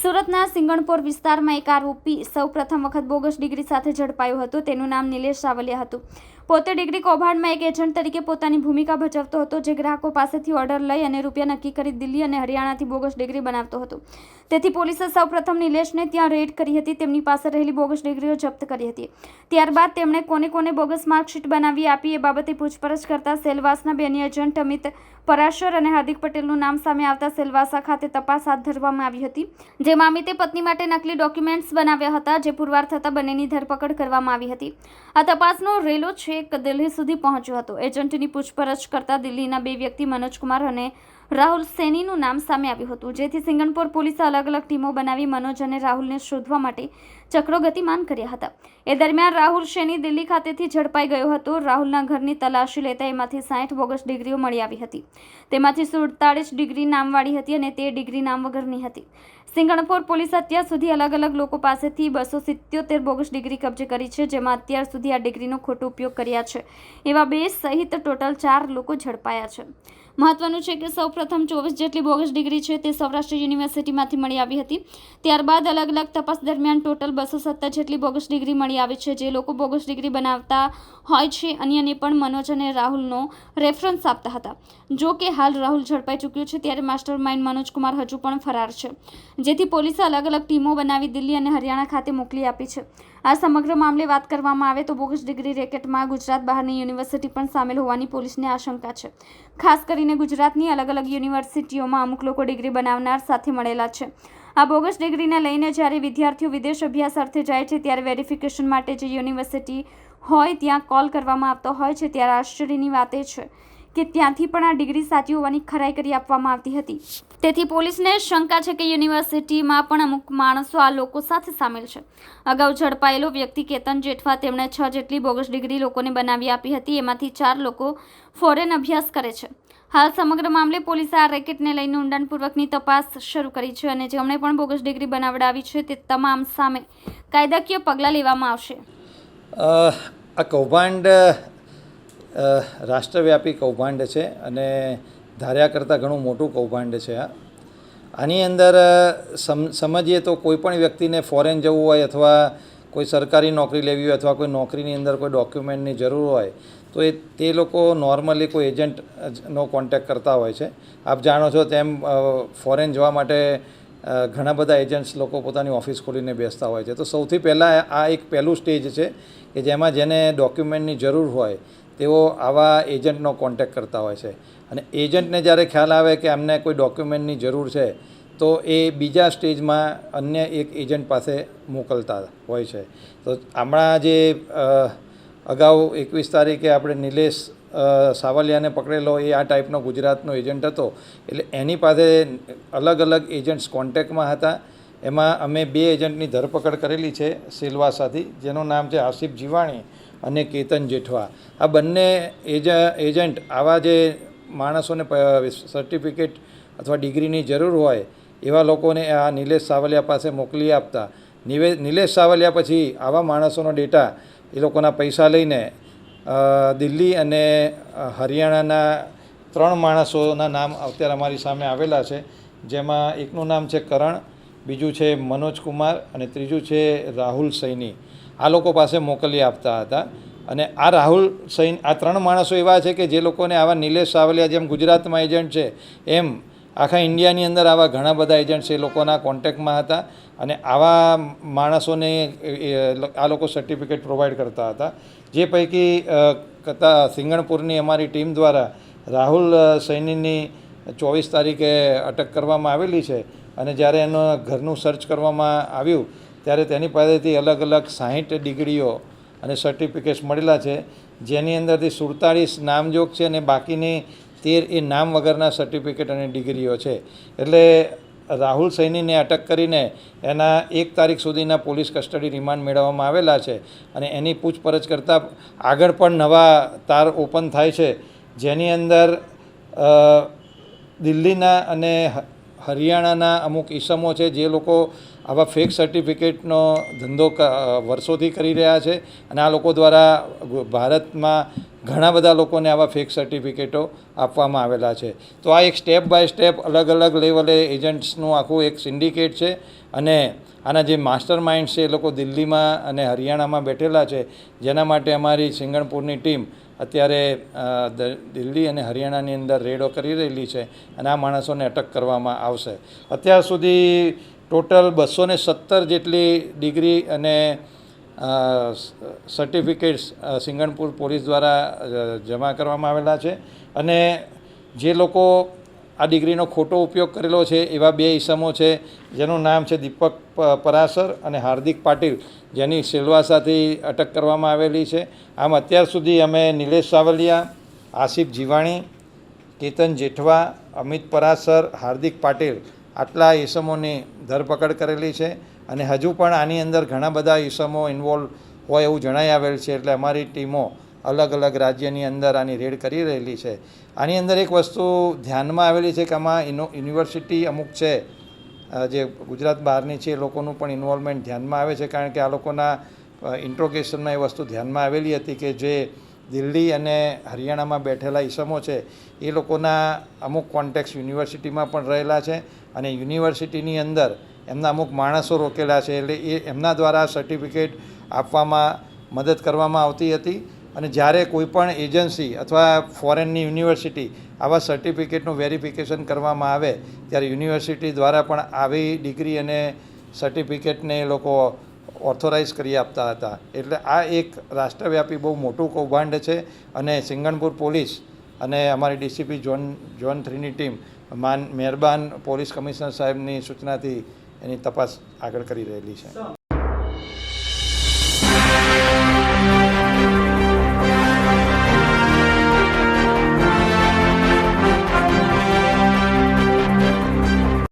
સુરતના સિંગણપોર વિસ્તારમાં એક આરોપી સૌ પ્રથમ વખત બોગસ ડિગ્રી સાથે ઝડપાયો હતો। તેનું નામ નિલેશ સાવલિયા હતું। પોતે ડિગ્રી કૌભાંડમાં એક એજન્ટ તરીકે પોતાની ભૂમિકા ભજવતો હતો, જે ગ્રાહકો પાસેથી ઓર્ડર લઈ અને રૂપિયા નક્કી કરી દિલ્હી અને હરિયાણાથી બોગસ ડિગ્રી બનાવતો હતો। તેથી પોલીસે સૌ પ્રથમ નિલેશને ત્યાં રેડ કરી હતી। તેમની પાસે રહેલી બોગસ ડિગ્રીઓ જપ્ત કરી હતી। ત્યારબાદ તેમણે કોને કોને બોગસ માર્કશીટ બનાવી આપી એ બાબતે પૂછપરછ કરતા સેલવાસના બે અન્ય એજન્ટ અમિત પરાશર અને હાર્દિક પટેલનું નામ સામે આવતા સેલવાસા ખાતે તપાસ હાથ ધરવામાં આવી હતી, જેમાં અમિતે પત્ની માટે નકલી ડોક્યુમેન્ટ્સ બનાવ્યા હતા, જે પુરવાર થતાં બંનેની ધરપકડ કરવામાં આવી હતી। આ તપાસનો રેલો છેક દિલ્હી સુધી પહોંચ્યો હતો। એજન્ટની પૂછપરછ કરતા દિલ્હીના બે વ્યક્તિ મનોજ કુમાર અને રાહુલ સૈનીનું નામ સામે આવ્યું હતું, જેથી સિંગણપોર પોલીસે અલગ અલગ ટીમો બનાવી મનોજ અને રાહુલને શોધવા માટે ચક્રો ગતિમાન કર્યા હતા। એ દરમિયાન રાહુલ સૈની દિલ્હી ખાતેથી ઝડપાઈ ગયો હતો। રાહુલના ઘરની તલાશી લેતા એમાંથી 60 બોગસ ડિગ્રીઓ મળી આવી હતી। તેમાંથી 47 ડિગ્રી નામવાળી હતી અને તે ડિગ્રી નામ વગરની હતી। સિંગણપોર પોલીસે અત્યાર સુધી અલગ અલગ લોકો પાસેથી 277 બોગસ ડિગ્રી કબજે કરી છે, જેમાં અત્યાર સુધી આ ડિગ્રીનો ખોટો ઉપયોગ કર્યા છે એવા 2 સહિત ટોટલ 4 લોકો ઝડપાયા છે। મહત્વનું છે કે સૌ પ્રથમ 24 જેટલી બોગસ ડિગ્રી છે તે સૌરાષ્ટ્ર યુનિવર્સિટીમાંથી મળી આવી હતી। ત્યારબાદ અલગ અલગ તપાસ દરમિયાન ટોટલ 270 જેટલી બોગસ ડિગ્રી મળી આવી છે। જે લોકો બોગસ ડિગ્રી બનાવતા હોય છે અન્યને પણ મનોજ અને રાહુલનો રેફરન્સ આપતા હતા। જો કે હાલ રાહુલ ઝડપાઈ ચૂક્યો છે, ત્યારે માસ્ટર માઇન્ડ મનોજ કુમાર હજુ પણ ફરાર છે, જેથી પોલીસે અલગ અલગ ટીમો બનાવી દિલ્હી અને હરિયાણા ખાતે મોકલી આપી છે। આ સમગ્ર મામલે વાત કરવામાં આવે તો બોગસ ડિગ્રી રેકેટમાં ગુજરાત બહારની યુનિવર્સિટી પણ સામેલ હોવાની પોલીસને આશંકા છે। ખાસ કરીને ગુજરાતની અલગ અલગ યુનિવર્સિટીઓમાં અમુક લોકો ડિગ્રી બનાવનાર સાથે મળેલા છે। આ બોગસ ડિગ્રીને લઈને જ્યારે વિદ્યાર્થીઓ વિદેશ અભ્યાસ અર્થે જાય છે, ત્યારે વેરિફિકેશન માટે જે યુનિવર્સિટી હોય ત્યાં કોલ કરવામાં આવતો હોય છે। ત્યારે આશ્ચર્યની વાત એ છે કે ત્યાંથી પણ આ ડિગ્રી સાચી હોવાની ખરાઈ કરી આપવામાં આવતી હતી। તેથી પોલીસને શંકા છે કે યુનિવર્સિટીમાં પણ અમુક માણસો આ લોકો સાથે સામેલ છે। અગાઉ ઝડપાયેલો વ્યક્તિ કેતન જેઠવા, તેમણે 6 જેટલી બોગસ ડિગ્રી લોકોને બનાવી આપી હતી। એમાંથી 4 લોકો ફોરેન અભ્યાસ કરે છે। હાલ સમગ્ર મામલે પોલીસે આ રેકેટને લઈને ઊંડાણપૂર્વકની તપાસ શરૂ કરી છે અને જેમણે પણ બોગસ ડિગ્રી બનાવડાવી છે તે તમામ સામે કાયદાકીય પગલાં લેવામાં આવશે। આ કૌભાંડ રાષ્ટ્રવ્યાપી કૌભાંડ છે અને ધાર્યા કરતાં ઘણું મોટું કૌભાંડ છે। આની અંદર સમજીએ તો કોઈ પણ વ્યક્તિને ફોરેન જવું હોય અથવા કોઈ સરકારી નોકરી લેવી હોય અથવા કોઈ નોકરીની અંદર કોઈ ડોક્યુમેન્ટની જરૂર હોય તો તે લોકો નોર્મલી કોઈ એજન્ટનો કોન્ટેક્ટ કરતા હોય છે। આપ જાણો છો તેમ ફોરેન જવા માટે ઘણા બધા એજન્ટ્સ લોકો પોતાની ઓફિસ ખોલીને બેસતા હોય છે। તો સૌથી પહેલાં આ એક પહેલું સ્ટેજ છે કે જેમાં જેને ડોક્યુમેન્ટની જરૂર હોય તેઓ આવા એજન્ટનો કોન્ટેક્ટ કરતા હોય છે અને એજન્ટને જ્યારે ખ્યાલ આવે કે અમને કોઈ ડોક્યુમેન્ટની જરૂર છે તો એ બીજા સ્ટેજમાં અન્ય એક એજન્ટ પાસે મોકલતા હોય છે। તો હમણાં જે અગાઉ 21 તારીખે આપણે નિલેશ સાવલિયાને પકડેલો એ આ ટાઈપનો ગુજરાતનો એજન્ટ હતો, એટલે એની પાસે અલગ અલગ એજન્ટ્સ કોન્ટેક્ટમાં હતા। એમાં અમે 2 એજન્ટની ધરપકડ કરેલી છે સેલવાસાથી, જેનું નામ છે આસિફ જીવાણી અને કેતન જેઠવા। આ બંને એજન્ટ આવા જે માણસોને સર્ટિફિકેટ અથવા ડિગ્રીની જરૂર હોય એવા લોકોને આ નિલેશ સાવલિયા પાસે મોકલી આપતા। નિલેશ સાવલિયા પછી આવા માણસોનો ડેટા એ લોકોના પૈસા લઈને દિલ્હી અને હરિયાણાના 3 માણસોના નામ અત્યારે અમારી સામે આવેલા છે, જેમાં એકનું નામ છે કરણ, બીજું છે મનોજ કુમાર અને ત્રીજું છે રાહુલ સૈની। આ લોકો પાસે મોકલી આપતા હતા અને આ રાહુલ સૈની, આ 3 માણસો એવા છે કે જે લોકોને આવા નિલેશ સાવલિયા જેમ ગુજરાતમાં એજન્ટ છે એમ આખા ઇન્ડિયાની અંદર આવા ઘણા બધા એજન્ટ્સ એ લોકોના કોન્ટેક્ટમાં હતા અને આવા માણસોને આ લોકો સર્ટિફિકેટ પ્રોવાઈડ કરતા હતા। જે પૈકી સિંગણપુરની અમારી ટીમ દ્વારા રાહુલ સૈનીની 24 તારીખે અટક કરવામાં આવેલી છે અને જ્યારે એનું ઘરનું સર્ચ કરવામાં આવ્યું ત્યારે તેની પાસેથી અલગ અલગ 60 ડિગ્રીઓ અને સર્ટિફિકેટ્સ મળેલા છે, જેની અંદરથી 47 નામજોગ છે અને બાકીની 13 એ નામ વગરના સર્ટિફિકેટ અને ડિગ્રીઓ છે। એટલે રાહુલ સૈનીને અટક કરીને એના 1 તારીખ સુધીના પોલીસ કસ્ટડી રિમાન્ડ મેળવવામાં આવેલા છે અને એની પૂછપરછ કરતાં આગળ પણ નવા તાર ઓપન થાય છે, જેની અંદર દિલ્હીના અને હરિયાણાના અમુક ઈસમો છે જે લોકો આવા ફેક સર્ટિફિકેટનો ધંધો વર્ષોથી કરી રહ્યા છે અને આ લોકો દ્વારા ભારતમાં ઘણા બધા લોકોને આવા ફેક સર્ટિફિકેટો આપવામાં આવેલા છે. તો આ એક સ્ટેપ બાય સ્ટેપ અલગ અલગ લેવલે એજન્ટ્સનું આખું એક સિન્ડિકેટ છે અને આના જે માસ્ટર માઇન્ડ છે એ લોકો દિલ્હીમાં અને હરિયાણામાં બેઠેલા છે, જેના માટે અમારી સિંગણપુરની ટીમ અત્યારે દિલ્હી અને હરિયાણાની અંદર રેડો કરી રહેલી છે અને આ માણસોને અટક કરવામાં આવશે. અત્યાર સુધી ટોટલ 217 જેટલી ડિગ્રી અને સર્ટિફિકેટ્સ સિંગણપુર પોલીસ દ્વારા જમા કરવામાં આવેલા છે અને જે લોકો આ ડિગ્રીનો ખોટો ઉપયોગ કરેલો છે એવા 2 ઈસમો છે, જેનું નામ છે દીપક પરાસર અને હાર્દિક પાટીલ, જેની સિલવાસાથી અટક કરવામાં આવેલી છે. આમ અત્યાર સુધી અમે નિલેશ સાવલિયા, આસિફ જીવાણી, કેતન જેઠવા, અમિત પરાસર, હાર્દિક પાટીલ આટલા ઈસમોની ધરપકડ કરેલી છે અને હજુ પણ આની અંદર ઘણા બધા ઈસમો ઇન્વોલ્વ હોય એવું જણાઈ આવેલ છે. એટલે અમારી ટીમો અલગ અલગ રાજ્યની અંદર આની રેડ કરી રહેલી છે. આની અંદર એક વસ્તુ ધ્યાનમાં આવેલી છે કે આમાં યુનિવર્સિટી અમુક છે જે ગુજરાત બહારની છે એ લોકોનું પણ ઇન્વોલ્વમેન્ટ ધ્યાનમાં આવે છે, કારણ કે આ લોકોના ઇન્ટ્રોગેશનમાં એ વસ્તુ ધ્યાનમાં આવેલી હતી કે જે દિલ્હી અને હરિયાણામાં બેઠેલા ઈસમો છે એ લોકોના અમુક કોન્ટેક્ટ યુનિવર્સિટીમાં પણ રહેલા છે અને યુનિવર્સિટીની અંદર એમના અમુક માણસો રોકેલા છે, એટલે એ એમના દ્વારા સર્ટિફિકેટ આપવામાં મદદ કરવામાં આવતી હતી. અને જ્યારે કોઈ પણ એજન્સી અથવા ફોરેનની યુનિવર્સિટી આવા સર્ટિફિકેટનું વેરિફિકેશન કરવામાં આવે ત્યારે યુનિવર્સિટી દ્વારા પણ આવી ડિગ્રી અને સર્ટિફિકેટને એ લોકો ઓથોરાઇઝ કરી આપતા હતા. એટલે આ એક રાષ્ટ્રવ્યાપી બહુ મોટું કૌભાંડ છે અને સિંગણપુર પોલીસ અને અમારી ડીસીપી ઝોન 3ની ટીમ મહેરબાન પોલીસ કમિશનર સાહેબની સૂચનાથી એની તપાસ આગળ કરી રહેલી છે.